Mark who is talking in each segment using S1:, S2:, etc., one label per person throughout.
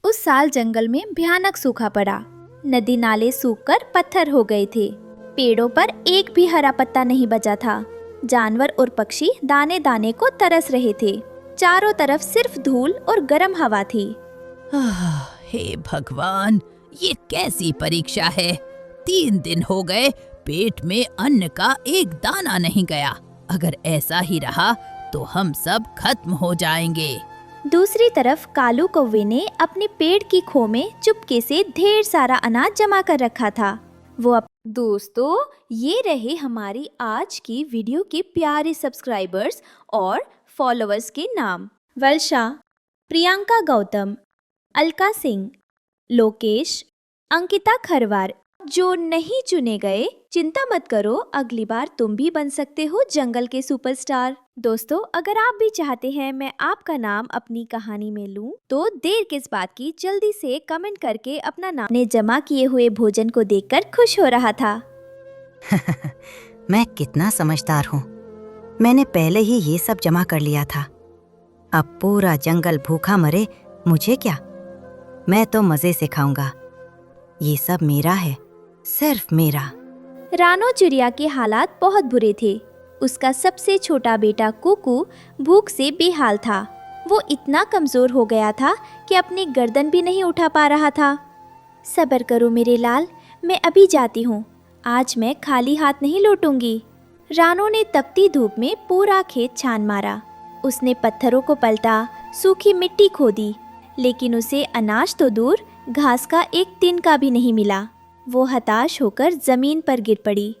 S1: उस साल जंगल में भयानक सूखा पड़ा। नदी नाले सूखकर पत्थर हो गए थे। पेड़ों पर एक भी हरा पत्ता नहीं बचा था। जानवर और पक्षी दाने दाने को तरस रहे थे। चारों तरफ सिर्फ धूल और गर्म हवा थी।
S2: हे भगवान, ये कैसी परीक्षा है। 3 दिन हो गए, पेट में अन्न का एक दाना नहीं गया। अगर ऐसा ही रहा तो हम सब खत्म हो जाएंगे।
S1: दूसरी तरफ कालू कौवे ने अपने पेड़ की खो में चुपके से ढेर सारा अनाज जमा कर रखा था। दोस्तों, ये रहे हमारी आज की वीडियो के प्यारे सब्सक्राइबर्स और फॉलोअर्स के नाम। वर्षा, प्रियंका गौतम, अलका सिंह, लोकेश, अंकिता खरवार। जो नहीं चुने गए, चिंता मत करो, अगली बार तुम भी बन सकते हो जंगल के सुपरस्टार। दोस्तों, अगर आप भी चाहते हैं मैं आपका नाम अपनी कहानी में लूं, तो देर किस बात की, जल्दी से कमेंट करके अपना नाम। ने जमा किए हुए भोजन को देखकर खुश हो रहा था।
S3: मैं कितना समझदार हूँ। मैंने पहले ही ये सब जमा कर लिया था। अब पूरा जंगल भूखा मरे, मुझे क्या। मैं तो मजे से खाऊंगा। ये सब मेरा है, सिर्फ मेरा।
S1: रानो चिड़िया के हालात बहुत बुरे थे। उसका सबसे छोटा बेटा कुकू भूख से बेहाल था। वो इतना कमजोर हो गया था कि अपनी गर्दन भी नहीं उठा पा रहा था। सब्र करो मेरे लाल, मैं अभी जाती हूँ। आज मैं खाली हाथ नहीं लौटूंगी। रानो ने तपती धूप में पूरा खेत छान मारा। उसने पत्थरों को पलटा, सूखी मिट्टी खोदी, लेकिन उसे अनाज तो दूर, घास का एक तिनका भी नहीं मिला। वो हताश होकर जमीन पर गिर पड़ी।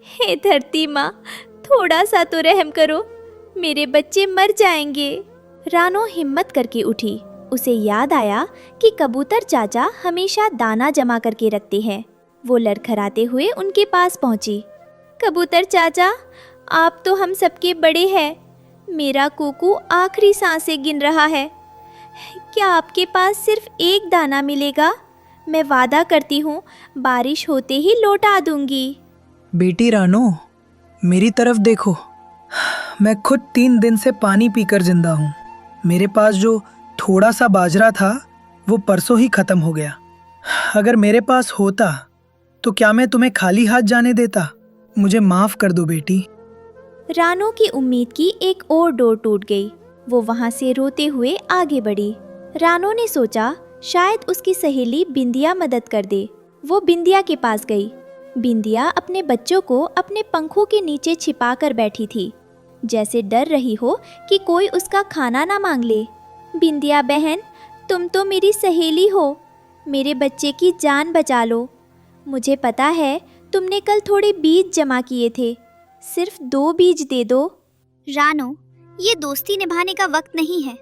S1: हे धरती माँ, थोड़ा सा तो रहम करो, मेरे बच्चे मर जाएंगे। रानो हिम्मत करके उठी। उसे याद आया कि कबूतर चाचा हमेशा दाना जमा करके रखते हैं। वो लड़खड़ाते हुए उनके पास पहुंची। कबूतर चाचा, आप तो हम सबके बड़े हैं। मेरा कुकू आखिरी सांसें गिन रहा है। क्या आपके पास सिर्फ एक दाना मिलेगा? मैं वादा करती हूँ, बारिश होते ही लौटा दूंगी।
S4: बेटी रानो, मेरी तरफ देखो। मैं खुद 3 दिन से पानी पीकर जिंदा हूँ। मेरे पास जो थोड़ा सा बाजरा था वो परसों ही खत्म हो गया। अगर मेरे पास होता तो क्या मैं तुम्हें खाली हाथ जाने देता? मुझे माफ कर दो बेटी।
S1: रानो की उम्मीद की एक और डोर टूट गई। वो वहाँ से रोते हुए आगे बढ़ी। रानो ने सोचा शायद उसकी सहेली बिंदिया मदद कर दे। वो बिंदिया के पास गई। बिंदिया अपने बच्चों को अपने पंखों के नीचे छिपा कर बैठी थी, जैसे डर रही हो कि कोई उसका खाना ना मांग ले। बिंदिया बहन, तुम तो मेरी सहेली हो, मेरे बच्चे की जान बचा लो। मुझे पता है तुमने कल थोड़े बीज जमा किए थे, सिर्फ 2 बीज दे दो।
S5: रानो, ये दोस्ती निभाने का वक्त नहीं है।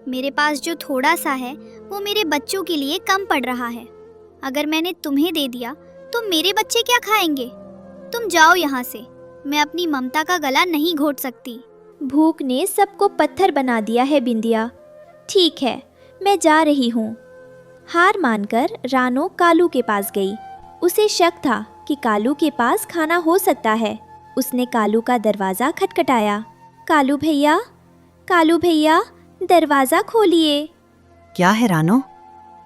S5: मेरे पास जो थोड़ा सा है वो मेरे बच्चों के लिए कम पड़ रहा है। अगर मैंने तुम्हें दे दिया तो मेरे बच्चे क्या खाएंगे? तुम जाओ यहाँ से, मैं अपनी ममता का गला नहीं घोट सकती।
S1: भूख ने सबको पत्थर बना दिया है बिंदिया। ठीक है, मैं जा रही हूँ। हार मानकर रानो कालू के पास गई। उसे शक था कि कालू के पास खाना हो सकता है। उसने कालू का दरवाज़ा खटखटाया। कालू भैया, कालू भैया, दरवाज़ा खोलिए।
S3: क्या है रानो,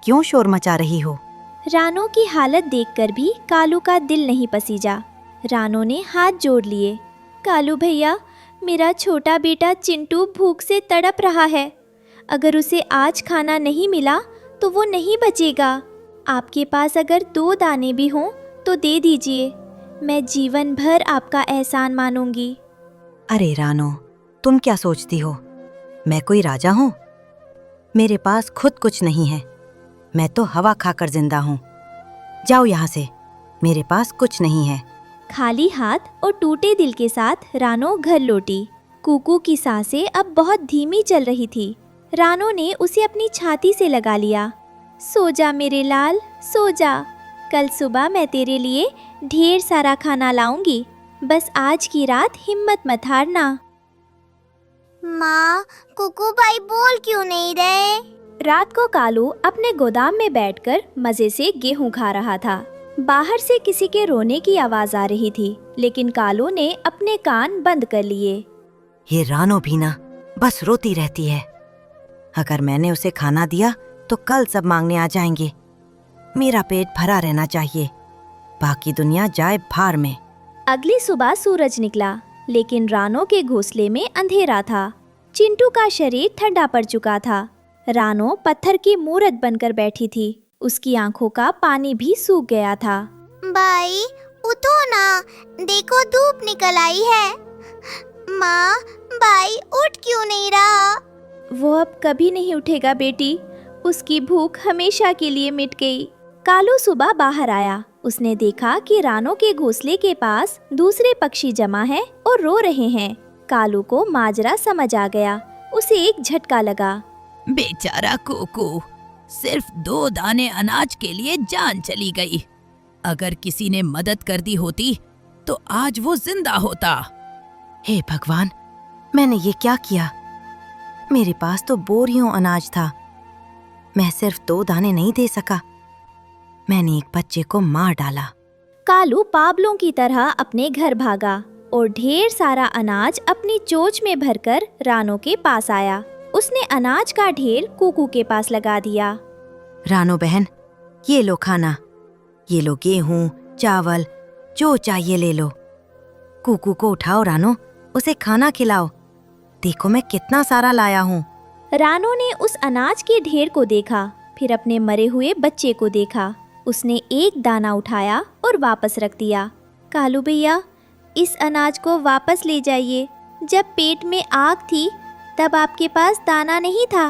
S3: क्यों शोर मचा रही हो?
S1: रानो की हालत देखकर भी कालू का दिल नहीं पसीजा। रानो ने हाथ जोड़ लिए। कालू भैया, मेरा छोटा बेटा चिंटू भूख से तड़प रहा है। अगर उसे आज खाना नहीं मिला तो वो नहीं बचेगा। आपके पास अगर 2 दाने भी हों तो दे दीजिए। मैं जीवन भर आपका एहसान मानूंगी।
S3: अरे रानो, तुम क्या सोचती हो? मैं कोई राजा हूँ? मेरे पास खुद कुछ नहीं है। मैं तो हवा खाकर जिंदा हूँ। जाओ यहाँ से, मेरे पास कुछ नहीं है।
S1: खाली हाथ और टूटे दिल के साथ रानो घर लौटी। कुकू की सांसें अब बहुत धीमी चल रही थी। रानो ने उसे अपनी छाती से लगा लिया। सो जा मेरे लाल, सो जा। कल सुबह मैं तेरे लिए ढेर सारा खाना लाऊंगी। बस आज की रात हिम्मत मत हारना।
S5: माँ, कुकू भाई बोल क्यों नहीं रहे?
S1: रात को कालू अपने गोदाम में बैठकर मजे से गेहूं खा रहा था। बाहर से किसी के रोने की आवाज आ रही थी, लेकिन कालू ने अपने कान बंद कर लिए।
S3: ये रानो भी ना बस रोती रहती है। अगर मैंने उसे खाना दिया तो कल सब मांगने आ जाएंगे। मेरा पेट भरा रहना चाहिए, बाकी दुनिया जाए भार में।
S1: अगली सुबह सूरज निकला, लेकिन रानो के घोंसले में अंधेरा था। चिंटू का शरीर ठंडा पड़ चुका था। रानो पत्थर की मूरत बनकर बैठी थी। उसकी आंखों का पानी भी सूख गया था।
S5: भाई उठो ना, देखो धूप निकल आई है। माँ, भाई उठ क्यों नहीं रहा?
S1: वो अब कभी नहीं उठेगा बेटी, उसकी भूख हमेशा के लिए मिट गई। कालू सुबह बाहर आया। उसने देखा कि रानो के घोंसले के पास दूसरे पक्षी जमा हैं और रो रहे हैं। कालू को माजरा समझ आ गया। उसे एक झटका लगा।
S2: बेचारा कोको, सिर्फ 2 दाने अनाज के लिए जान चली गई। अगर किसी ने मदद कर दी होती तो आज वो जिंदा होता।
S3: हे भगवान, मैंने ये क्या किया? मेरे पास तो बोरियों अनाज था। मैं सिर्फ 2 दाने नहीं दे सका। मैंने एक बच्चे को मार डाला।
S1: कालू पाबलों की तरह अपने घर भागा और ढेर सारा अनाज अपनी चोंच में भरकर रानो के पास आया। उसने अनाज का ढेर कुकू के पास लगा दिया।
S3: रानो बहन, ये लो खाना। ये लो गेहूं, चावल, जो चाहिए ले लो। कुकू को उठाओ रानो, उसे खाना खिलाओ। देखो मैं कितना सारा लाया हूँ।
S1: रानो ने उस अनाज के ढेर को देखा, फिर अपने मरे हुए बच्चे को देखा। उसने एक दाना उठाया और वापस रख दिया। कालू भैया, इस अनाज को वापस ले जाइए। जब पेट में आग थी तब आपके पास दाना नहीं था।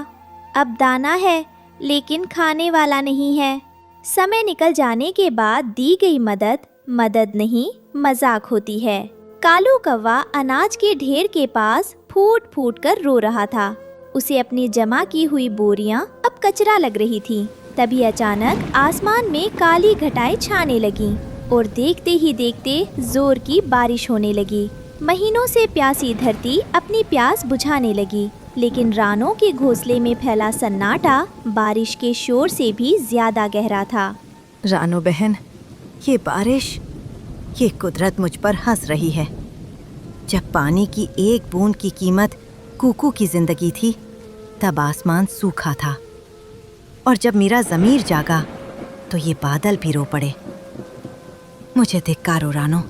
S1: अब दाना है, लेकिन खाने वाला नहीं है। समय निकल जाने के बाद दी गई मदद नहीं, मजाक होती है। कालू कौवा अनाज के ढेर के पास फूट फूट कर रो रहा था। उसे अपनी जमा की हुई बोरियां अब कचरा लग रही थी। तभी अचानक आसमान में काली घटाएं छाने लगीं और देखते ही देखते जोर की बारिश होने लगी। महीनों से प्यासी धरती अपनी प्यास बुझाने लगी, लेकिन रानो के घोंसले में फैला सन्नाटा बारिश के शोर से भी ज्यादा गहरा था।
S3: रानो बहन, ये बारिश, ये कुदरत मुझ पर हंस रही है। जब पानी की एक बूंद की कीमत कुकू की जिंदगी थी, तब आसमान सूखा था। और जब मेरा ज़मीर जागा तो ये बादल भी रो पड़े। मुझे धिक्कारो रानो,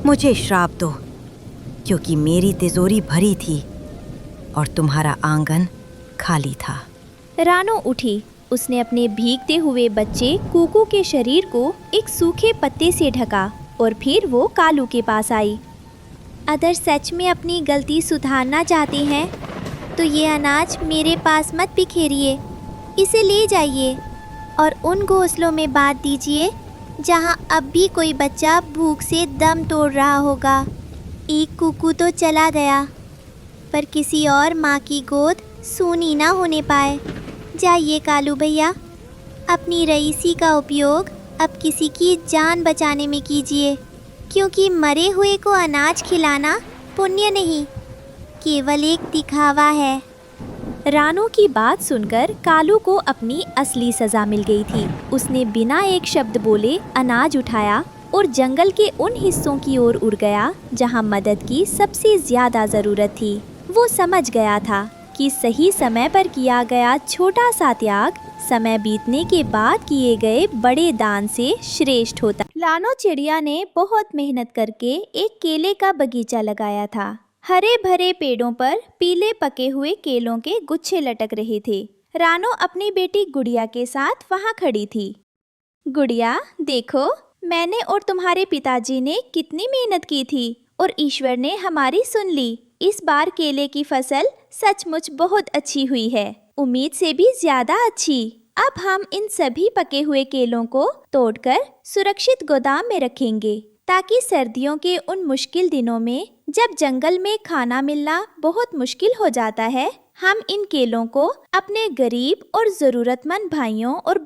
S3: मुझे श्राप दो, क्योंकि मेरी तिजोरी भरी थी और तुम्हारा आंगन खाली था।
S1: रानो उठी। उसने अपने भीगते हुए बच्चे कुकू के शरीर को एक सूखे पत्ते से ढका और फिर वो कालू के पास आई। अगर सच में अपनी गलती सुधारना चाहते हैं तो ये अनाज मेरे पास मत बिखेरिए। इसे ले जाइए और उन घोंसलों में बांट दीजिए जहाँ अब भी कोई बच्चा भूख से दम तोड़ रहा होगा। एक कुकू तो चला गया, पर किसी और माँ की गोद सूनी ना होने पाए। जाइए कालू भैया, अपनी रईसी का उपयोग अब किसी की जान बचाने में कीजिए, क्योंकि मरे हुए को अनाज खिलाना पुण्य नहीं, केवल एक दिखावा है। रानो की बात सुनकर कालू को अपनी असली सजा मिल गई थी। उसने बिना एक शब्द बोले अनाज उठाया और जंगल के उन हिस्सों की ओर उड़ गया जहां मदद की सबसे ज्यादा जरूरत थी। वो समझ गया था कि सही समय पर किया गया छोटा सा त्याग समय बीतने के बाद किए गए बड़े दान से श्रेष्ठ होता। लानो चिड़िया ने बहुत मेहनत करके एक केले का बगीचा लगाया था। हरे भरे पेड़ों पर पीले पके हुए केलों के गुच्छे लटक रहे थे। रानो अपनी बेटी गुड़िया के साथ वहाँ खड़ी थी। गुड़िया, देखो, मैंने और तुम्हारे पिताजी ने कितनी मेहनत की थी और ईश्वर ने हमारी सुन ली। इस बार केले की फसल सचमुच बहुत अच्छी हुई है, उम्मीद से भी ज्यादा अच्छी। अब हम इन सभी पके हुए केलों को तोड़कर सुरक्षित गोदाम में रखेंगे, ताकि सर्दियों के उन मुश्किल दिनों में जब जंगल में खाना मिलना बहुत मुश्किल हो जाता है, हम इन केलों को अपने गरीब और जरूरतमंद भाइयों और